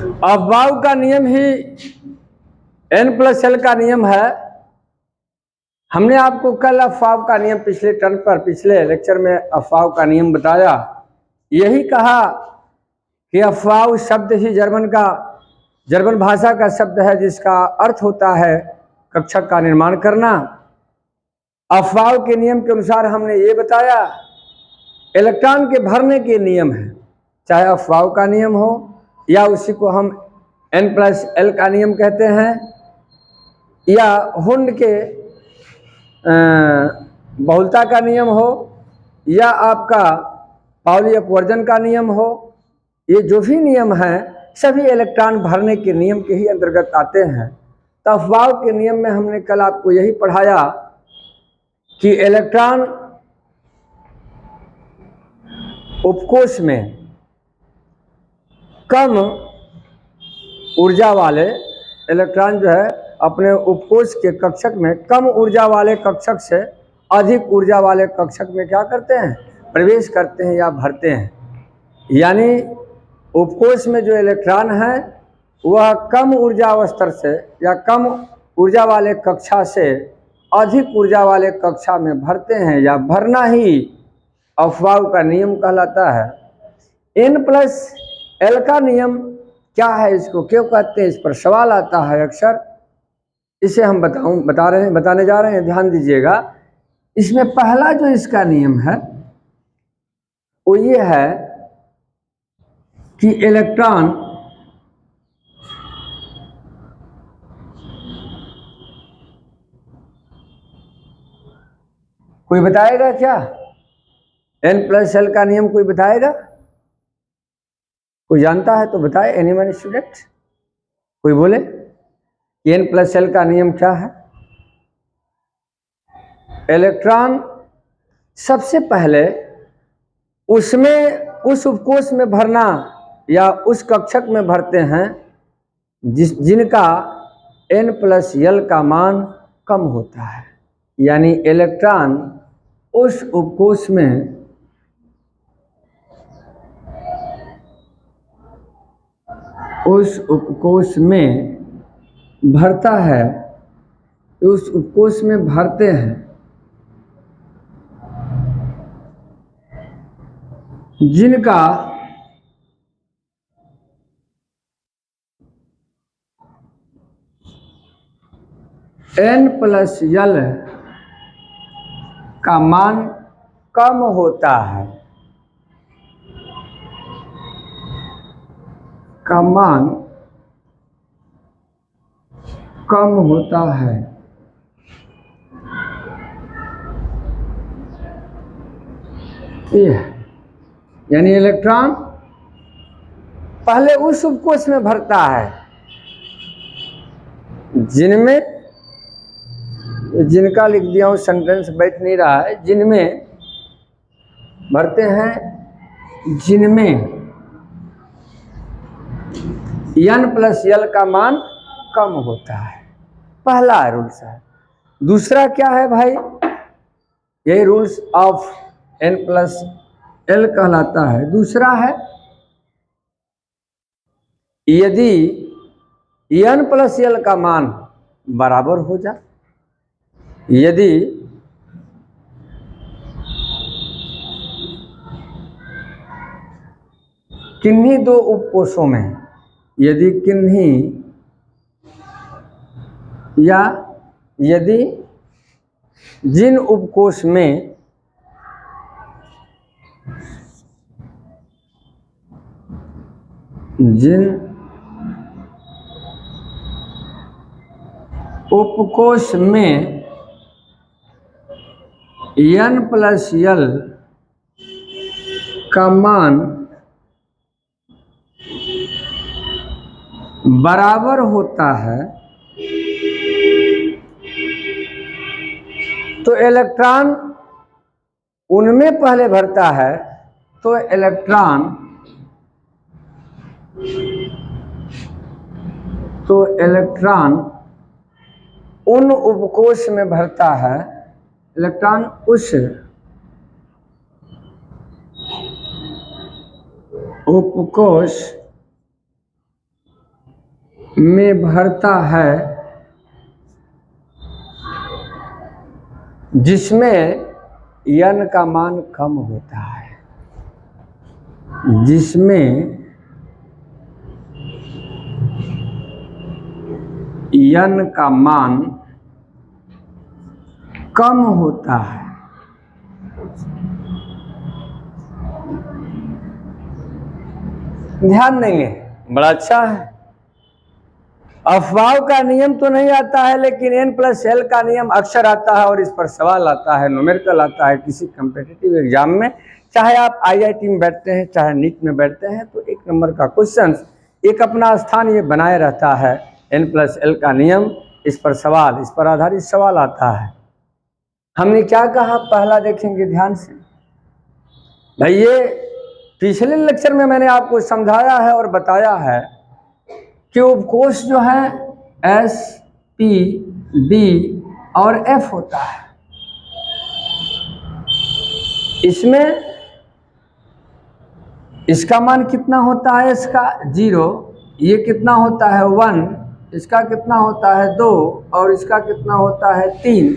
Aufbau का नियम ही n+l का नियम है। हमने आपको कल अफबाउ का नियम पिछले लेक्चर में अफबाउ का नियम बताया। यही कहा कि अफबाउ शब्द ही जर्मन भाषा का शब्द है जिसका अर्थ होता है कक्षक का निर्माण करना। अफबाउ के नियम के अनुसार हमने ये बताया इलेक्ट्रॉन के भरने के नियम है, चाहे अफबाउ का नियम हो या उसी को हम n+l का नियम कहते हैं, या हुंड के बहुलता का नियम हो या आपका पाउली अपवर्जन का नियम हो। ये जो भी नियम है सभी इलेक्ट्रॉन भरने के नियम के ही अंतर्गत आते हैं। तो अफबाउ के नियम में हमने कल आपको यही पढ़ाया कि इलेक्ट्रॉन उपकोष में कम ऊर्जा वाले इलेक्ट्रॉन जो है अपने उपकोष के कक्षक में कम ऊर्जा वाले कक्षक से अधिक ऊर्जा वाले कक्षक में क्या करते हैं, प्रवेश करते हैं या भरते हैं। यानी उपकोष में जो इलेक्ट्रॉन है वह कम ऊर्जा स्तर से या कम ऊर्जा वाले कक्षा से अधिक ऊर्जा वाले कक्षा में भरते हैं, या भरना ही अफबाउ का नियम कहलाता है। n+l का नियम क्या है, इसको क्यों कहते हैं, इस पर सवाल आता है अक्सर। इसे हम बताने जा रहे हैं, ध्यान दीजिएगा। इसमें पहला जो इसका नियम है वो ये है कि इलेक्ट्रॉन कोई बताएगा क्या, n+l का नियम कोई बताएगा? कोई जानता है तो बताए, एनीवन स्टूडेंट कोई बोले n+l का नियम क्या है। इलेक्ट्रॉन सबसे पहले उस उपकोष में भरना या उस कक्षक में भरते हैं जिनका n+l का मान कम होता है। यानी इलेक्ट्रॉन उस उपकोष में भरता है, उस उपकोष में भरते हैं जिनका n+l का मान कम होता है, का मान कम होता है। यानी इलेक्ट्रॉन पहले उस उपकोष में भरता है जिनका लिख दिया हूं, सेंटेंस बैठ नहीं रहा है, जिनमें भरते हैं जिनमें n+l का मान कम होता है। पहला रूल्स है। दूसरा क्या है भाई, यही रूल्स ऑफ n+l कहलाता है। दूसरा है यदि n+l का मान बराबर हो जाए, यदि किन्हीं दो उपकोषों में, यदि जिन उपकोष में n+l का मान बराबर होता है तो इलेक्ट्रॉन उनमें पहले भरता है, तो इलेक्ट्रॉन उन उपकोष में भरता है, इलेक्ट्रॉन उस उपकोष में भरता है जिसमें n का मान कम होता है, जिसमें n का मान कम होता है। ध्यान देंगे, बड़ा अच्छा है। अफवाह का नियम तो नहीं आता है, लेकिन n+l का नियम अक्सर आता है और इस पर सवाल आता है, न्यूमेरिकल आता है किसी कम्पिटिटिव एग्जाम में। चाहे आप IIT में बैठते हैं, चाहे नीट में बैठते हैं, तो एक नंबर का क्वेश्चन एक अपना स्थान ये बनाए रहता है। n+l का नियम, इस पर सवाल, इस पर आधारित सवाल आता है। हमने क्या कहा, पहला देखेंगे ध्यान से। भाई ये पिछले लेक्चर में मैंने आपको समझाया है और बताया है कि उपकोष जो है S, P, D और F होता है। इसमें इसका मान कितना होता है, इसका 0, ये कितना होता है 1, इसका कितना होता है 2 और इसका कितना होता है 3।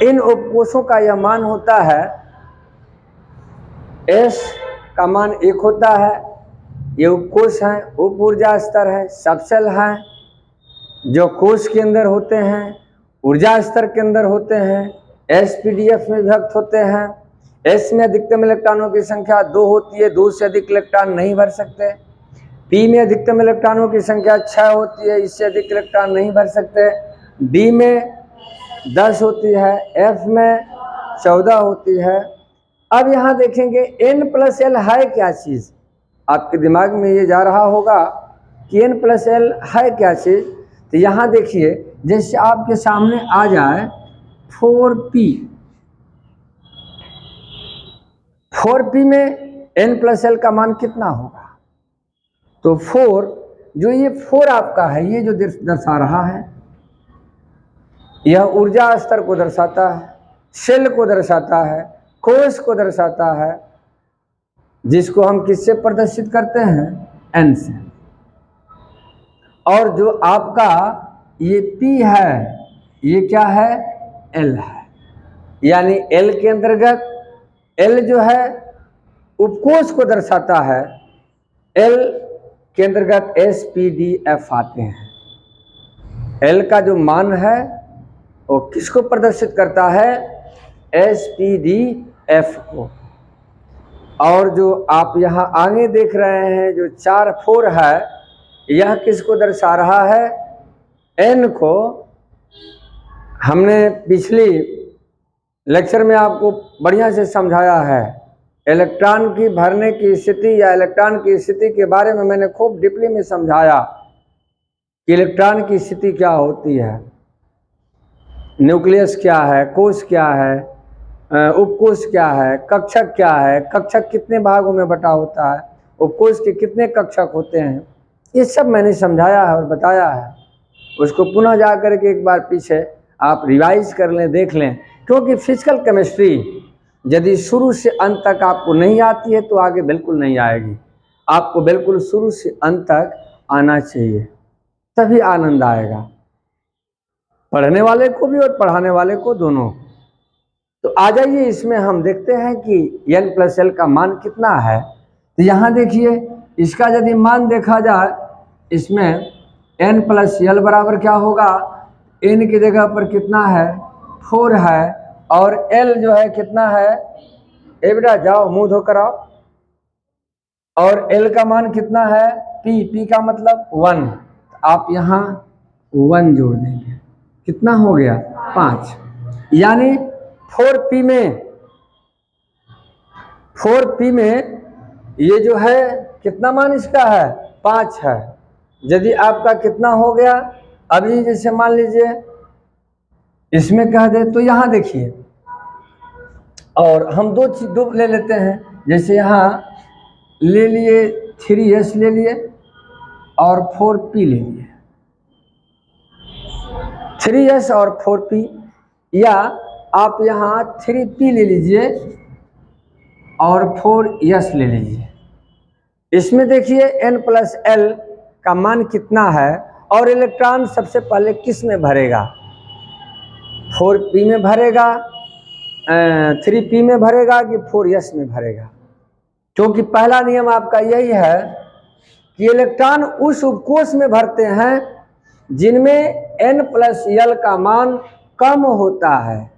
इन उपकोषों का यह मान होता है, S का मान 1 होता है। ये उपकोष हैं, उप ऊर्जा स्तर है, सबसेल हैं जो कोष के अंदर होते हैं, ऊर्जा स्तर के अंदर होते हैं, SPDF में विभक्त होते हैं। S में अधिकतम इलेक्ट्रॉनों की संख्या 2 होती है, 2 से अधिक इलेक्ट्रॉन नहीं भर सकते। P में अधिकतम इलेक्ट्रॉनों की संख्या 6 होती है, इससे अधिक इलेक्ट्रॉन नहीं भर सकते। D में 10 होती है, F में 14 होती है। अब यहाँ देखेंगे n+l है क्या चीज़, आपके दिमाग में ये जा रहा होगा कि n+l है क्या चीज़। तो यहाँ देखिए, जैसे आपके सामने आ जाए 4p, 4p में n+l का मान कितना होगा, तो 4, जो ये 4 आपका है, ये जो दर्शा रहा है, यह ऊर्जा स्तर को दर्शाता है, सेल को दर्शाता है, कोष को दर्शाता है, जिसको हम किससे प्रदर्शित करते हैं, n से। और जो आपका ये P है, ये क्या है, L है। यानी L के अंतर्गत, L जो है उपकोष को दर्शाता है, L के अंतर्गत SPDF आते हैं। L का जो मान है वो किसको प्रदर्शित करता है, SPDF को। और जो आप यहाँ आगे देख रहे हैं जो 4 4 है, यह किसको दर्शा रहा है, N को। हमने पिछली लेक्चर में आपको बढ़िया से समझाया है, इलेक्ट्रॉन की भरने की स्थिति या इलेक्ट्रॉन की स्थिति के बारे में मैंने खूब डीपली में समझाया कि इलेक्ट्रॉन की स्थिति क्या होती है, न्यूक्लियस क्या है, कोष क्या है, उपकोष क्या है, कक्षक क्या है, कक्षक कितने भागों में बटा होता है, उपकोष के कितने कक्षक होते हैं, ये सब मैंने समझाया है और बताया है। उसको पुनः जा कर के एक बार पीछे आप रिवाइज कर लें, देख लें, क्योंकि फिजिकल केमिस्ट्री यदि शुरू से अंत तक आपको नहीं आती है तो आगे बिल्कुल नहीं आएगी। आपको बिल्कुल शुरू से अंत तक आना चाहिए, तभी आनंद आएगा, पढ़ने वाले को भी और पढ़ाने वाले को, दोनों। तो आ जाइए, इसमें हम देखते हैं कि n+l का मान कितना है। तो यहाँ देखिए, इसका यदि मान देखा जाए, इसमें n+l बराबर क्या होगा, n की जगह पर कितना है, 4 है, और l जो है कितना है, ए बेटा जाओ मुंह धोकर आओ, और l का मान कितना है, p का मतलब 1। आप यहाँ 1 जोड़ देंगे, कितना हो गया, 5। यानी 4p में ये जो है कितना मान इसका है, 5 है। यदि आपका कितना हो गया, अभी जैसे मान लीजिए इसमें कह दे, तो यहाँ देखिए, और हम दो ले लेते हैं, जैसे यहाँ ले लिए 3s ले लिए और 4p ले लिए, 3s और 4p, या आप यहाँ 3p ले लीजिए और 4s ले लीजिए। इसमें देखिए n+l का मान कितना है और इलेक्ट्रॉन सबसे पहले किस में भरेगा, 4p में भरेगा, 3p में भरेगा कि 4s में भरेगा। क्योंकि पहला नियम आपका यही है कि इलेक्ट्रॉन उस उपकोष में भरते हैं जिनमें n+l का मान कम होता है।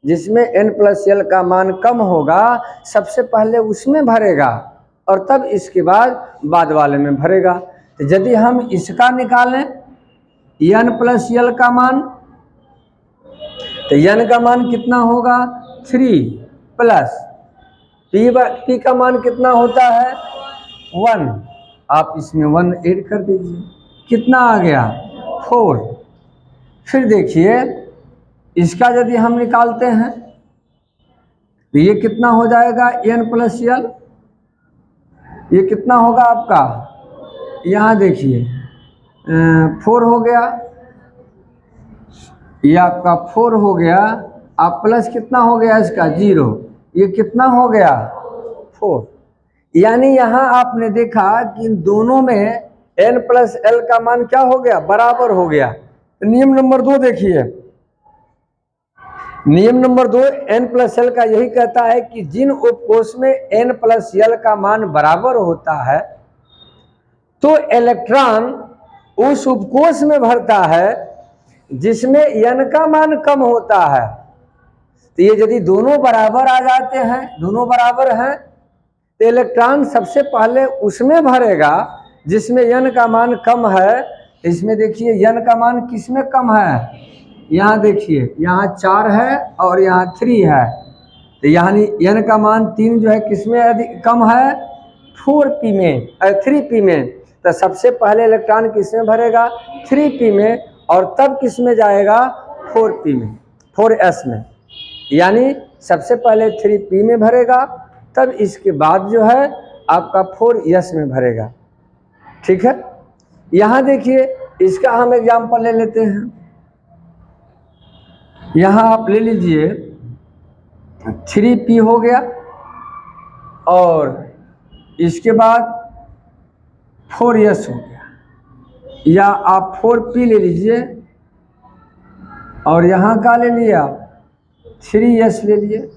जिसमें n+l का मान कम होगा सबसे पहले उसमें भरेगा और तब इसके बाद वाले में भरेगा। तो यदि हम इसका निकालें n+l का मान, तो n का मान कितना होगा 3 प्लस p का मान कितना होता है 1, आप इसमें 1 ऐड कर दीजिए, कितना आ गया 4। फिर देखिए इसका यदि हम निकालते हैं तो ये कितना हो जाएगा n+l, ये कितना होगा आपका, यहाँ देखिए 4 हो गया, ये आपका 4 हो गया, आप प्लस कितना हो गया इसका 0, ये कितना हो गया 4। यानी यहाँ आपने देखा कि इन दोनों में n+l का मान क्या हो गया, बराबर हो गया। तो नियम नंबर 2 देखिए, नियम नंबर 2 n+l का यही कहता है कि जिन उपकोष में n+l का मान बराबर होता है तो इलेक्ट्रॉन उस उपकोष में भरता है जिसमें n का मान कम होता है। तो ये यदि दोनों बराबर आ जाते हैं, दोनों बराबर हैं, तो इलेक्ट्रॉन सबसे पहले उसमें भरेगा जिसमें n का मान कम है। इसमें देखिए n का मान किस में कम है, यहाँ देखिए यहाँ 4 है और यहाँ 3 है, तो यानी n का मान 3 जो है किसमें अधिक कम है 4p में 3p में। तो सबसे पहले इलेक्ट्रॉन किस में भरेगा 3p में और तब किस में जाएगा 4p में 4s में। यानी सबसे पहले 3p में भरेगा तब इसके बाद जो है आपका 4s में भरेगा। ठीक है, यहाँ देखिए इसका हम एग्जाम्पल ले लेते हैं। यहाँ आप ले लीजिए 3p हो गया और इसके बाद 4s हो गया, या आप 4p ले लीजिए और यहाँ का ले लिया 3s ले लिए।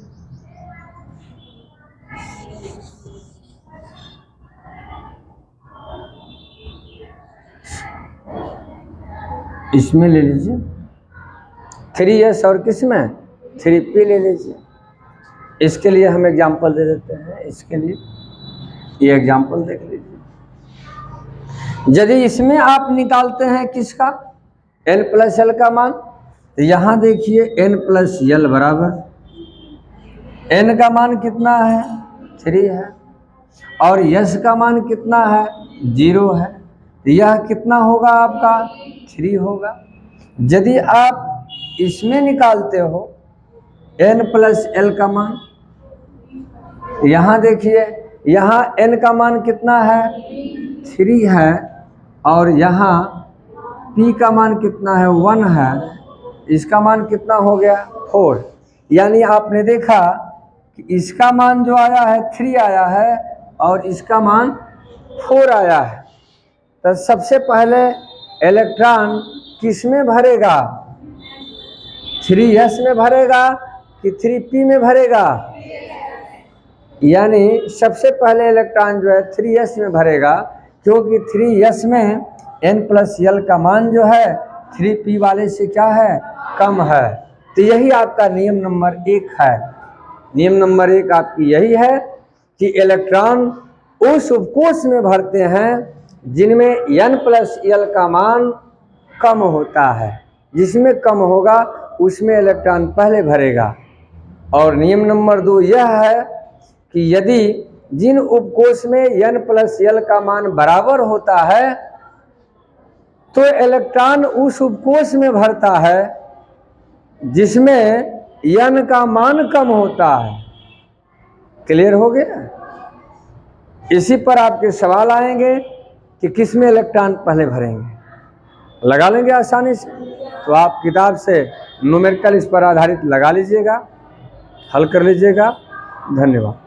इसमें ले लीजिए 3s और किस में 3p ले लीजिए। इसके लिए हम एग्जाम्पल दे देते हैं, इसके लिए ये एग्जाम्पल देख लीजिए। यदि इसमें आप निकालते हैं किसका n+l का मान, तो यहाँ देखिए n+l बराबर n का मान कितना है 3 है और s का मान कितना है 0 है, तो यह कितना होगा आपका 3 होगा। यदि आप इसमें निकालते हो n+l का मान, यहाँ देखिए यहाँ n का मान कितना है 3 है और यहाँ p का मान कितना है 1 है, इसका मान कितना हो गया 4। यानी आपने देखा कि इसका मान जो आया है 3 आया है और इसका मान 4 आया है। तो सबसे पहले इलेक्ट्रॉन किस में भरेगा 3s में भरेगा कि 3p में भरेगा, यानी सबसे पहले इलेक्ट्रॉन जो है 3s में भरेगा क्योंकि 3s में n+l का मान जो है 3p वाले से क्या है कम है। तो यही आपका नियम नंबर 1 है। नियम नंबर 1 आपकी यही है कि इलेक्ट्रॉन उस उपकोष में भरते हैं जिनमें n+l का मान कम होता है, जिसमें कम होगा उसमें इलेक्ट्रॉन पहले भरेगा। और नियम नंबर 2 यह है कि यदि जिन उपकोष में n+l का मान बराबर होता है तो इलेक्ट्रॉन उस उपकोष में भरता है जिसमें n का मान कम होता है। क्लियर हो गया? इसी पर आपके सवाल आएंगे कि किस में इलेक्ट्रॉन पहले भरेंगे, लगा लेंगे आसानी से। तो आप किताब से न्यूमेरिकल इस पर आधारित लगा लीजिएगा, हल कर लीजिएगा। धन्यवाद।